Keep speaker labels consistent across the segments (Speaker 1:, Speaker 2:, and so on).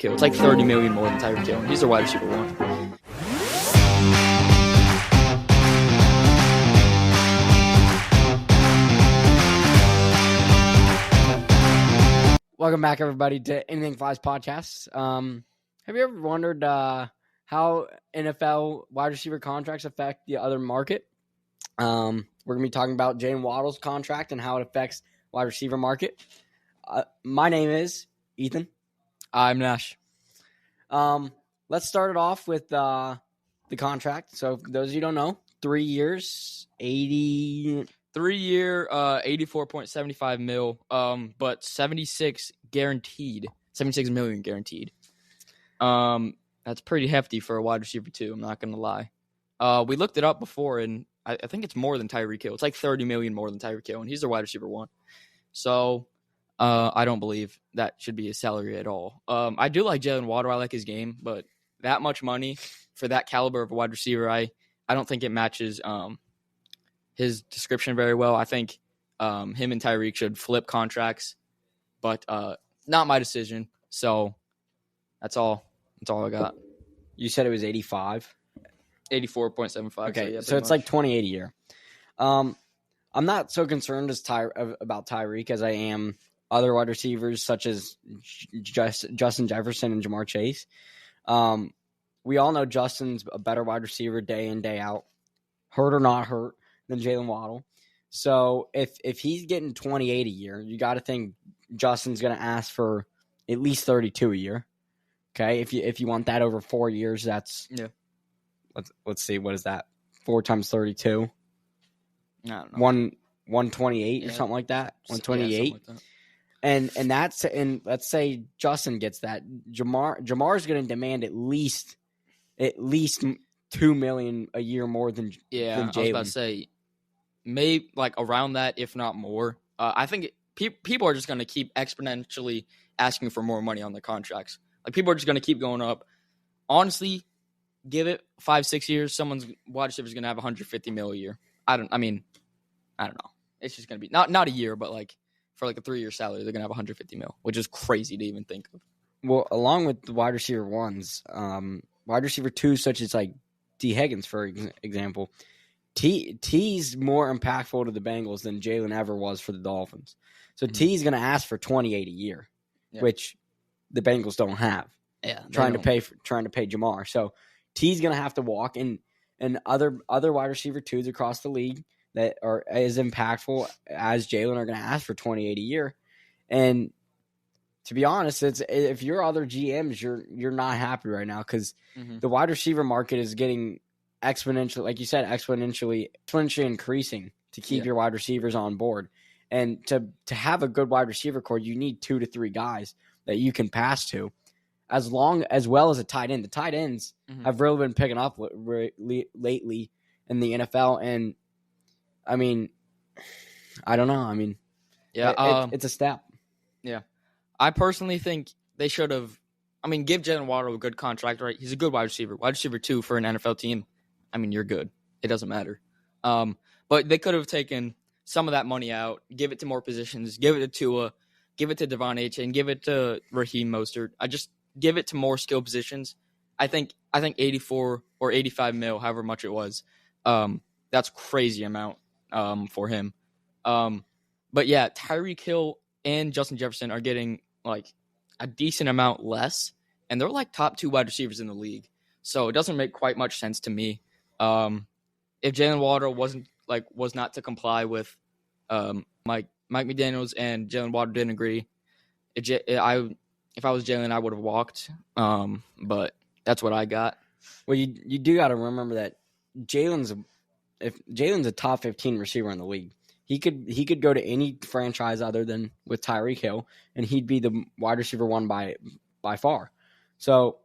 Speaker 1: Hill. It's like $30 million more than Tyreek Hill. He's their wide receiver 1.
Speaker 2: Welcome back, everybody, to Anything Flies podcast. Have you ever wondered how NFL wide receiver contracts affect the other market? We're going to be talking about Jaylen Waddle's contract and how it affects wide receiver market. My name is Ethan.
Speaker 1: I'm Nash.
Speaker 2: Let's start it off with the contract. So, for those of you who don't know, 3 years, 80...
Speaker 1: 3-year, $84.75 million, but 76 guaranteed, 76 million guaranteed. That's pretty hefty for a wide receiver too. I'm not gonna lie. We looked it up before, and I think it's more than Tyreek Hill. It's like $30 million more than Tyreek Hill, and he's their wide receiver 1. So, I don't believe that should be his salary at all. I do like Jaylen Waddle. I like his game, but that much money for that caliber of a wide receiver, I don't think it matches his description very well. I think him and Tyreek should flip contracts, but not my decision. So that's all. That's all I got.
Speaker 2: You said it was 85?
Speaker 1: 84.75.
Speaker 2: Okay, so it's like 28 a year. I'm not so concerned about Tyreek as I am other wide receivers such as Justin Jefferson and Jamar Chase. We all know Justin's a better wide receiver day in, day out, hurt or not hurt, than Jaylen Waddle. So if he's getting 28 a year, you got to think Justin's going to ask for at least 32 a year. Okay, if you want that over 4 years, that's Let's see, what is that? 4 times 32.
Speaker 1: I don't know.
Speaker 2: 128 or something like that. 128.
Speaker 1: Yeah, something like that.
Speaker 2: And let's say Justin gets that. Jamar's going to demand at least $2 million a year more than
Speaker 1: Jaylen.
Speaker 2: I was
Speaker 1: about to say maybe like around that, if not more. I think people are just going to keep exponentially asking for more money on their contracts. Like people are just going to keep going up. Honestly, give it 5-6 years, someone's wide receiver is going to have $150 million a year. I don't know. It's just going to be not a year, but like for like a 3-year salary, they're going to have $150 million, which is crazy to even think of.
Speaker 2: Well, along with the wide receiver 1s, wide receiver 2s such as like T. Higgins, for example, T's more impactful to the Bengals than Jaylen ever was for the Dolphins. So T's going to ask for 28 a year, which the Bengals don't have.
Speaker 1: Yeah,
Speaker 2: trying to pay Jamar. So T's going to have to walk, and other wide receiver 2s across the league that are as impactful as Jaylen are going to ask for 28 a year. And to be honest, if you're other GMs, you're not happy right now because the wide receiver market is getting exponentially, like you said, exponentially increasing to keep your wide receivers on board. And to have a good wide receiver core, you need 2 to 3 guys that you can pass to, as well as a tight end. The tight ends have really been picking up lately in the NFL, and I mean, I don't know. I mean, it's a step.
Speaker 1: Yeah. I personally think they should have. I mean, give Jaylen Waddle a good contract, right? He's a good wide receiver. Wide receiver 2 for an NFL team. I mean, you're good. It doesn't matter. But they could have taken some of that money out, give it to more positions, give it to Tua, give it to Devon Achane, give it to Raheem Mostert. I just give it to more skill positions. I think 84 or 85 mil, however much it was. That's crazy amount for him. But yeah, Tyreek Hill and Justin Jefferson are getting like a decent amount less, and they're like top 2 wide receivers in the league. So it doesn't make quite much sense to me. If Jaylen Waddle was not to comply with Mike McDaniels and Jaylen Waddle didn't agree, if I was Jaylen, I would have walked. But that's what I got.
Speaker 2: Well, you do got to remember that Jaylen's a top 15 receiver in the league. He could go to any franchise other than with Tyreek Hill, and he'd be the wide receiver 1 by far. So,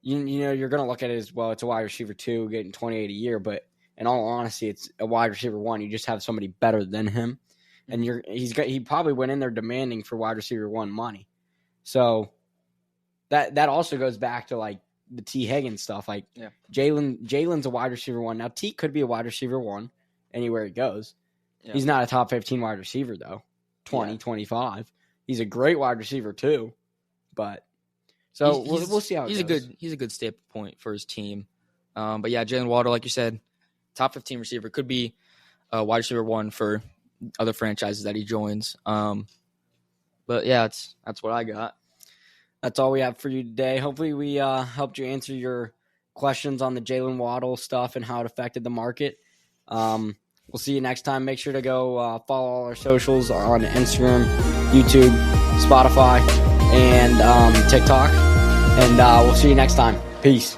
Speaker 2: you know, you're going to look at it as, well, it's a wide receiver 2 getting 28 a year, but in all honesty, it's a wide receiver 1. You just have somebody better than him, and he probably went in there demanding for wide receiver 1 money. So that also goes back to like the T. Higgins stuff. Like Jaylen's a wide receiver 1. Now T could be a wide receiver 1 anywhere he goes. Yeah. He's not a top 15 wide receiver though. 25. He's a great wide receiver too. But So we'll see how it goes.
Speaker 1: He's a good staple point for his team. But yeah, Jaylen Waddle, like you said, top 15 receiver, could be wide receiver 1 for other franchises that he joins. But yeah, that's what I got.
Speaker 2: That's all we have for you today. Hopefully we helped you answer your questions on the Jaylen Waddle stuff and how it affected the market. We'll see you next time. Make sure to go follow all our socials on Instagram, YouTube, Spotify, and TikTok. And we'll see you next time. Peace.